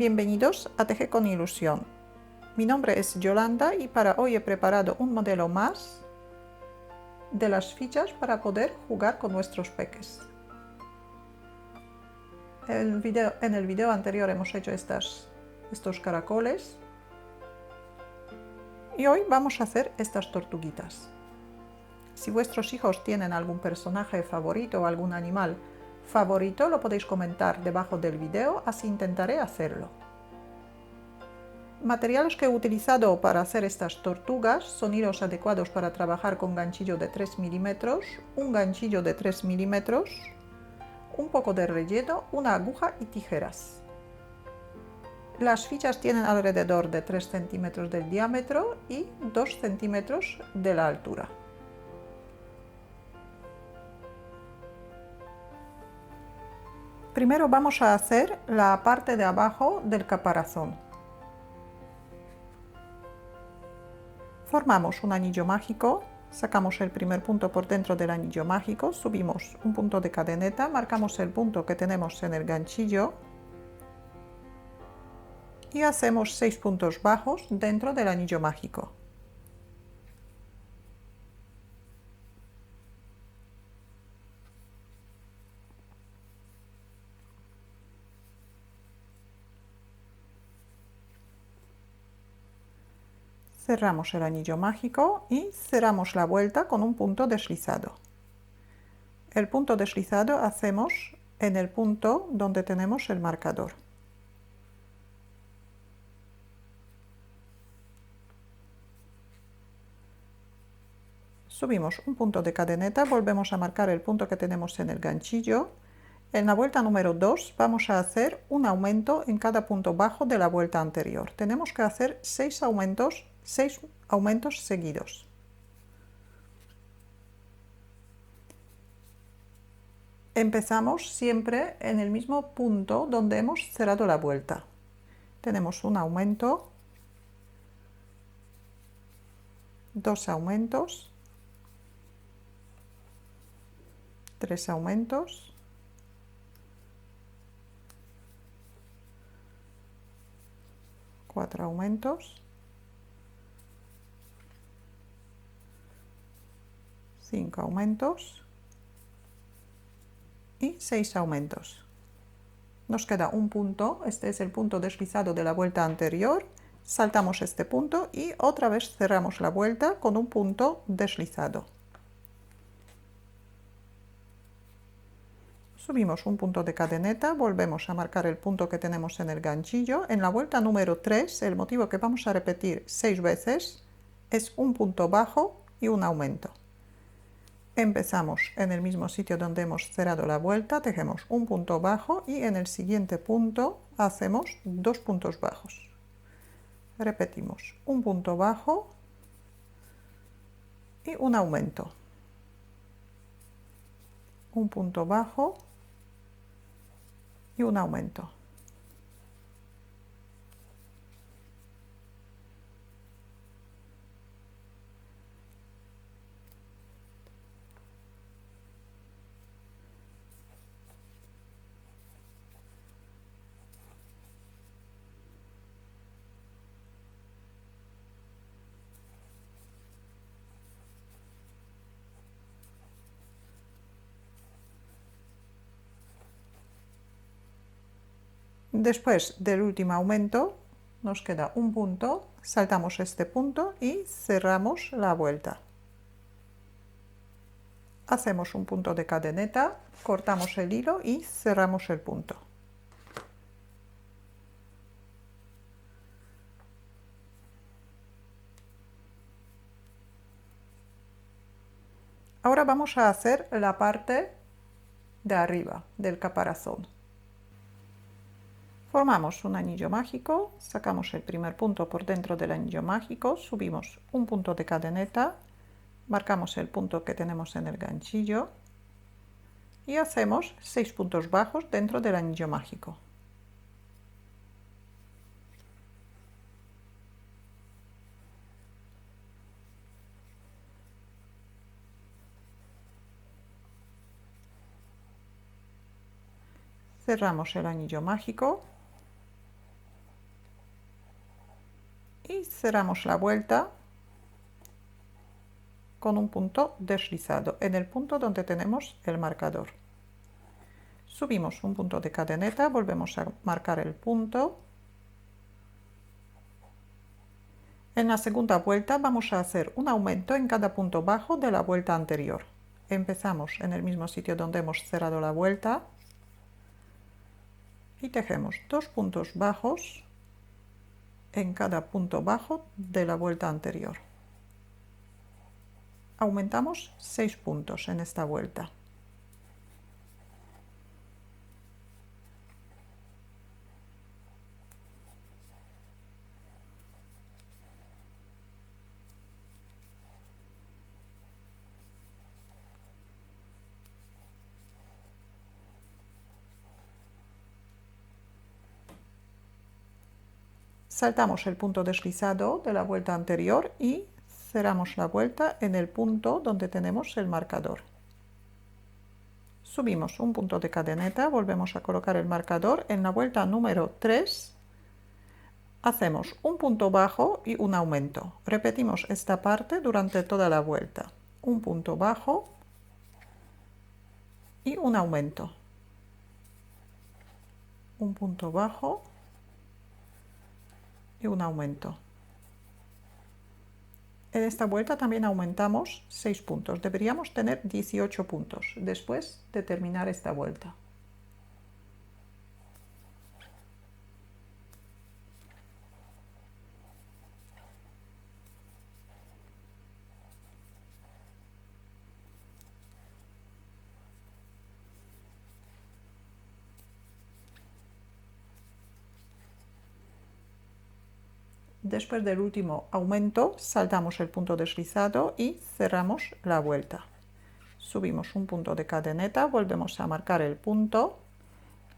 Bienvenidos a Teje con Ilusión. Mi nombre es Yolanda y para hoy he preparado un modelo más de las fichas para poder jugar con nuestros peques. En el video anterior hemos hecho estos caracoles y hoy vamos a hacer estas tortuguitas. Si vuestros hijos tienen algún personaje favorito o algún animal favorito, lo podéis comentar debajo del video, así intentaré hacerlo. Materiales que he utilizado para hacer estas tortugas son hilos adecuados para trabajar con ganchillo de 3 milímetros, un ganchillo de 3 milímetros, un poco de relleno, una aguja y tijeras. Las fichas tienen alrededor de 3 centímetros del diámetro y 2 centímetros de la altura. Primero vamos a hacer la parte de abajo del caparazón. Formamos un anillo mágico, sacamos el primer punto por dentro del anillo mágico, subimos un punto de cadeneta, marcamos el punto que tenemos en el ganchillo y hacemos 6 puntos bajos dentro del anillo mágico. Cerramos el anillo mágico y cerramos la vuelta con un punto deslizado. El punto deslizado hacemos en el punto donde tenemos el marcador. Subimos un punto de cadeneta, volvemos a marcar el punto que tenemos en el ganchillo. En la vuelta número 2 vamos a hacer un aumento en cada punto bajo de la vuelta anterior. Tenemos que hacer 6 aumentos seguidos. Empezamos siempre en el mismo punto donde hemos cerrado la vuelta. Tenemos un aumento, 2 aumentos, 3 aumentos, 4 aumentos, 5 aumentos y 6 aumentos. Nos queda un punto, este es el punto deslizado de la vuelta anterior, saltamos este punto y otra vez cerramos la vuelta con un punto deslizado. Subimos un punto de cadeneta, volvemos a marcar el punto que tenemos en el ganchillo. En la vuelta número 3, el motivo que vamos a repetir 6 veces es un punto bajo y un aumento. Empezamos en el mismo sitio donde hemos cerrado la vuelta, tejemos un punto bajo y en el siguiente punto hacemos 2 puntos bajos. Repetimos un punto bajo y un aumento. Un punto bajo y un aumento. Después del último aumento nos queda un punto, saltamos este punto y cerramos la vuelta. Hacemos un punto de cadeneta, cortamos el hilo y cerramos el punto. Ahora vamos a hacer la parte de arriba del caparazón. Formamos un anillo mágico, sacamos el primer punto por dentro del anillo mágico, subimos un punto de cadeneta, marcamos el punto que tenemos en el ganchillo y hacemos 6 puntos bajos dentro del anillo mágico. Cerramos el anillo mágico. cerramos la vuelta con un punto deslizado en el punto donde tenemos el marcador. Subimos un punto de cadeneta, volvemos a marcar el punto. En la segunda vuelta vamos a hacer un aumento en cada punto bajo de la vuelta anterior. Empezamos en el mismo sitio donde hemos cerrado la vuelta y tejemos 2 puntos bajos en cada punto bajo de la vuelta anterior. Aumentamos 6 puntos en esta vuelta. Saltamos el punto deslizado de la vuelta anterior y cerramos la vuelta en el punto donde tenemos el marcador. Subimos un punto de cadeneta, volvemos a colocar el marcador. En la vuelta número 3 hacemos un punto bajo y un aumento. Repetimos esta parte durante toda la vuelta. Un punto bajo y un aumento. Un punto bajo y un aumento. En esta vuelta también aumentamos 6 puntos. Deberíamos tener 18 puntos después de terminar esta vuelta. Después del último aumento, saltamos el punto deslizado y cerramos la vuelta. Subimos un punto de cadeneta, volvemos a marcar el punto.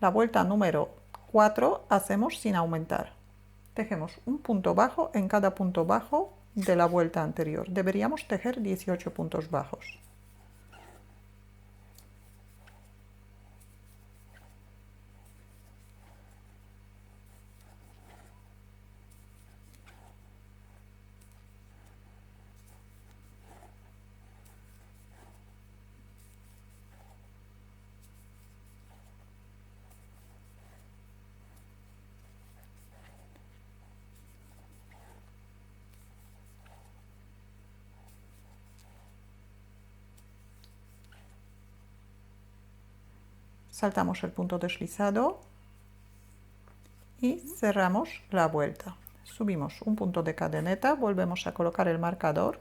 La vuelta número 4 hacemos sin aumentar. Tejemos un punto bajo en cada punto bajo de la vuelta anterior. Deberíamos tejer 18 puntos bajos. Saltamos el punto deslizado y cerramos la vuelta. Subimos un punto de cadeneta, volvemos a colocar el marcador.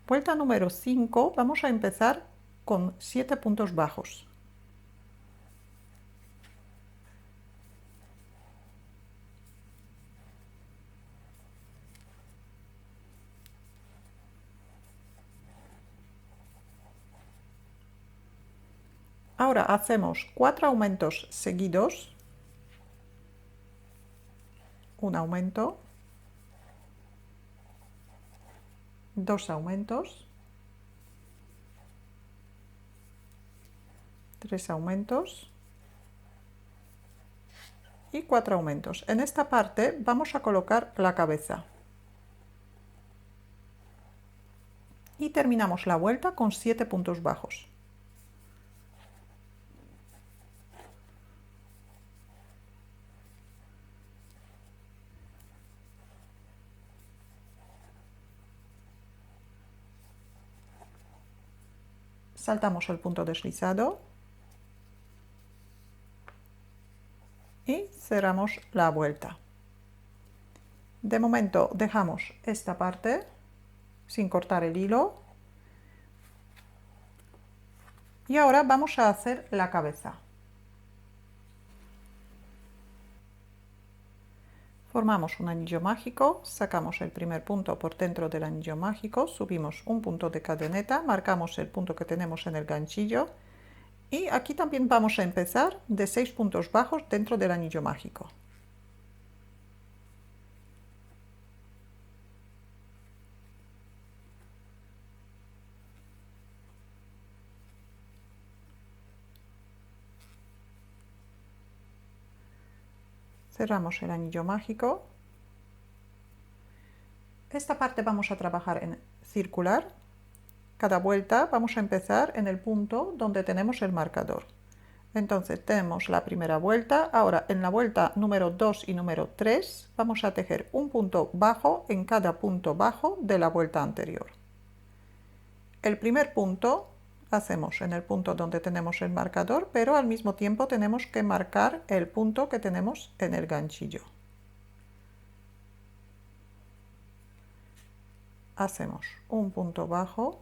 Vuelta número 5, vamos a empezar con 7 puntos bajos. Ahora hacemos 4 aumentos seguidos. Un aumento, 2 aumentos, 3 aumentos y 4 aumentos. En esta parte vamos a colocar la cabeza. Y terminamos la vuelta con 7 puntos bajos. Saltamos el punto deslizado y cerramos la vuelta. De momento dejamos esta parte sin cortar el hilo y ahora vamos a hacer la cabeza. Formamos un anillo mágico, sacamos el primer punto por dentro del anillo mágico, subimos un punto de cadeneta, marcamos el punto que tenemos en el ganchillo y aquí también vamos a empezar de 6 puntos bajos dentro del anillo mágico. Cerramos el anillo mágico Esta parte vamos a trabajar en circular. Cada vuelta vamos a empezar en el punto donde tenemos el marcador. Entonces tenemos la primera vuelta. Ahora en la vuelta número 2 y número 3 vamos a tejer un punto bajo en cada punto bajo de la vuelta anterior. El primer punto hacemos en el punto donde tenemos el marcador, pero al mismo tiempo tenemos que marcar el punto que tenemos en el ganchillo. Hacemos un punto bajo,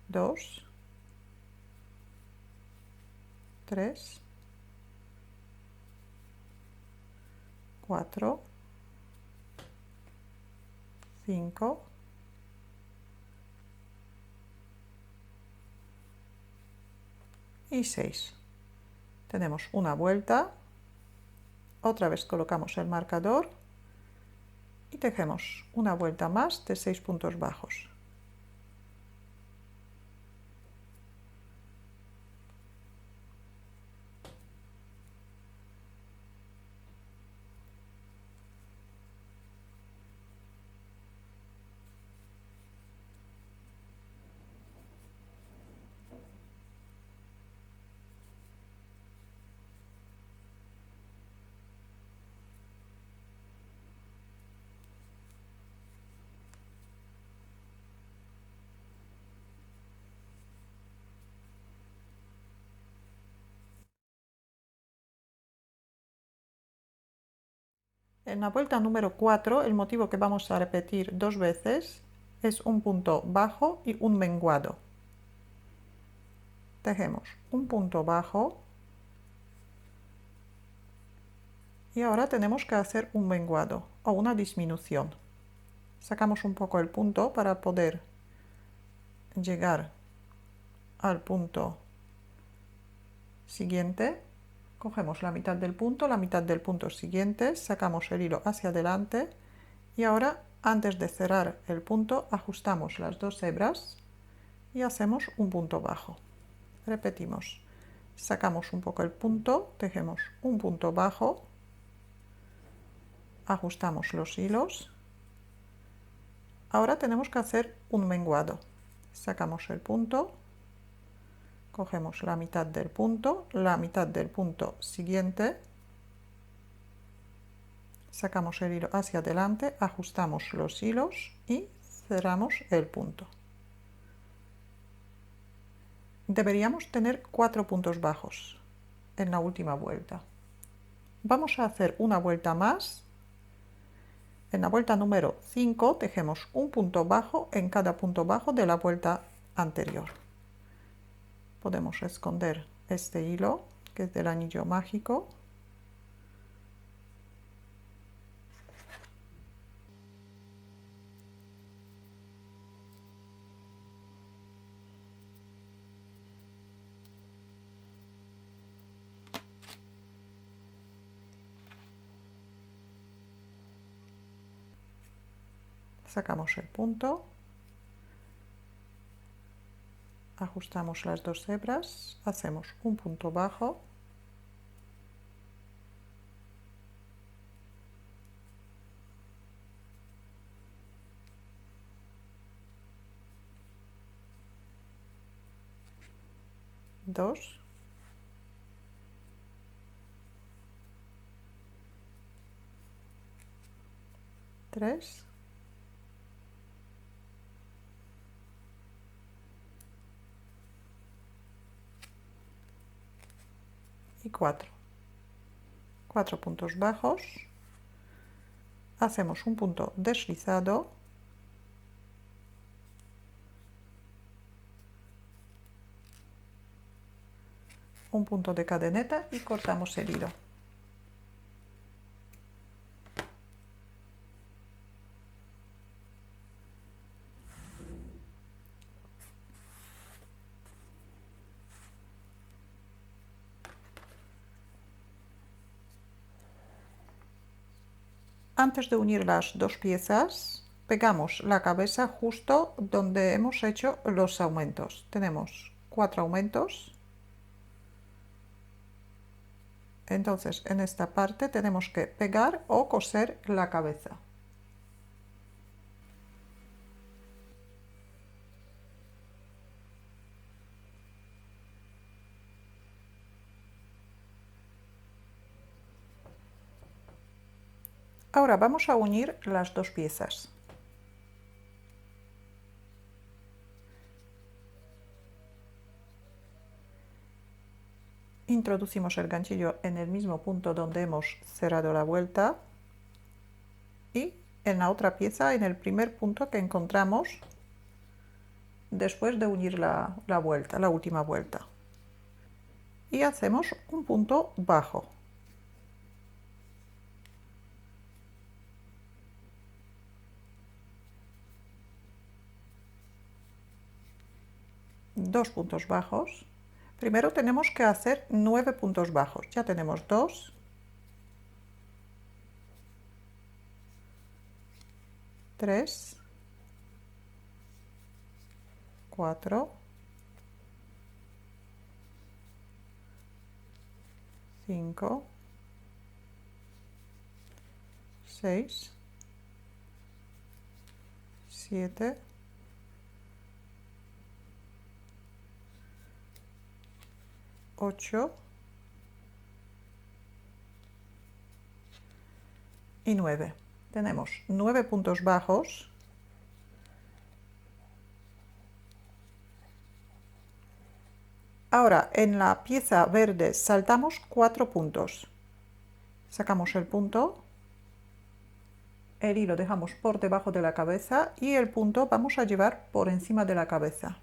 2, 3, 4, 5, y 6. Tenemos una vuelta, otra vez colocamos el marcador y tejemos una vuelta más de 6 puntos bajos. En la vuelta número 4, el motivo que vamos a repetir 2 veces es un punto bajo y un menguado. Tejemos un punto bajo y ahora tenemos que hacer un menguado o una disminución. Sacamos un poco el punto para poder llegar al punto siguiente. Cogemos la mitad del punto siguiente, sacamos el hilo hacia adelante y ahora antes de cerrar el punto ajustamos las dos hebras y hacemos un punto bajo. Repetimos, sacamos un poco el punto, tejemos un punto bajo, ajustamos los hilos. Ahora tenemos que hacer un menguado. Sacamos el punto, cogemos la mitad del punto siguiente, sacamos el hilo hacia adelante, ajustamos los hilos y cerramos el punto. Deberíamos tener 4 puntos bajos en la última vuelta. Vamos a hacer una vuelta más. En la vuelta número 5 tejemos un punto bajo en cada punto bajo de la vuelta anterior. Podemos esconder este hilo que es del anillo mágico. Sacamos el punto, ajustamos las dos hebras, hacemos un punto bajo, dos, tres, y 4. 4 puntos bajos, hacemos un punto deslizado, un punto de cadeneta y cortamos el hilo. Antes de unir las dos piezas, pegamos la cabeza justo donde hemos hecho los aumentos. Tenemos 4 aumentos. Entonces, en esta parte tenemos que pegar o coser la cabeza. Ahora vamos a unir las dos piezas. Introducimos el ganchillo en el mismo punto donde hemos cerrado la vuelta y en la otra pieza en el primer punto que encontramos después de unir la vuelta, la última vuelta. Y hacemos un punto bajo. Dos puntos bajos. Primero tenemos que hacer 9 puntos bajos. Ya tenemos 2, 3, 4, 5, 6, 7, 8 y 9. Tenemos 9 puntos bajos. Ahora en la pieza verde saltamos 4 puntos. Sacamos el punto, el hilo dejamos por debajo de la cabeza y el punto vamos a llevar por encima de la cabeza.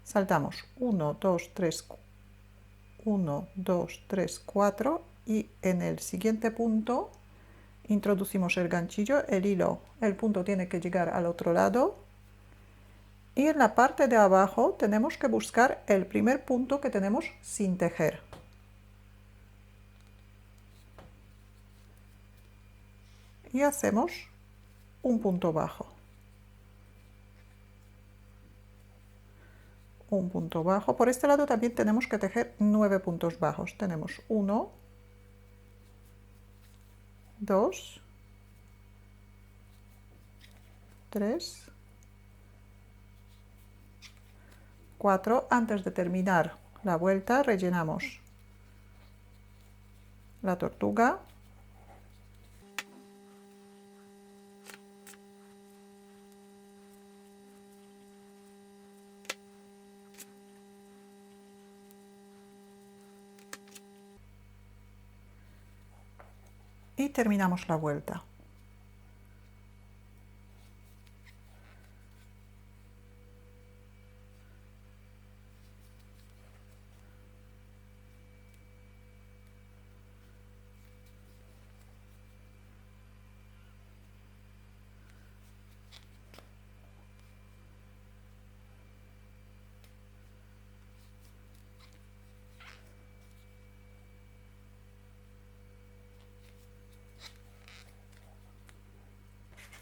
Saltamos 1, 2, 3, 1, 2, 3, 4 y en el siguiente punto introducimos el ganchillo, el punto tiene que llegar al otro lado y en la parte de abajo tenemos que buscar el primer punto que tenemos sin tejer. Y hacemos un punto bajo. Un punto bajo. Por este lado también tenemos que tejer 9 puntos bajos. Tenemos 1, 2, 3, 4. Antes de terminar la vuelta rellenamos la tortuga. Y terminamos la vuelta.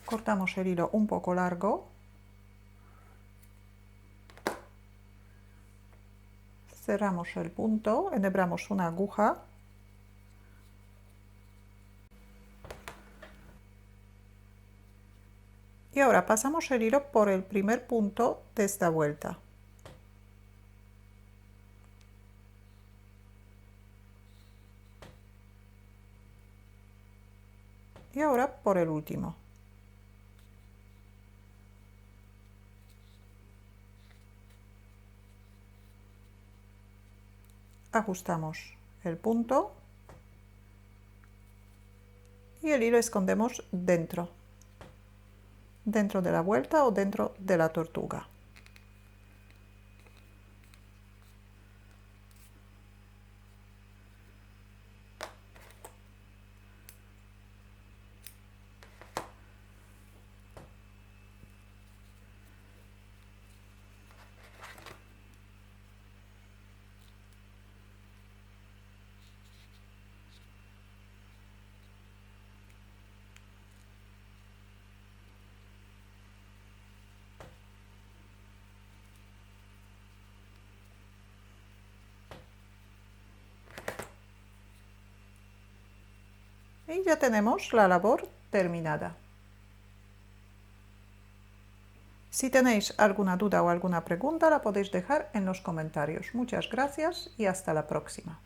Cortamos el hilo un poco largo, cerramos el punto, enhebramos una aguja y ahora pasamos el hilo por el primer punto de esta vuelta. Y ahora por el último. Ajustamos el punto y el hilo escondemos dentro de la vuelta o dentro de la tortuga. Y ya tenemos la labor terminada. Si tenéis alguna duda o alguna pregunta la podéis dejar en los comentarios. Muchas gracias y hasta la próxima.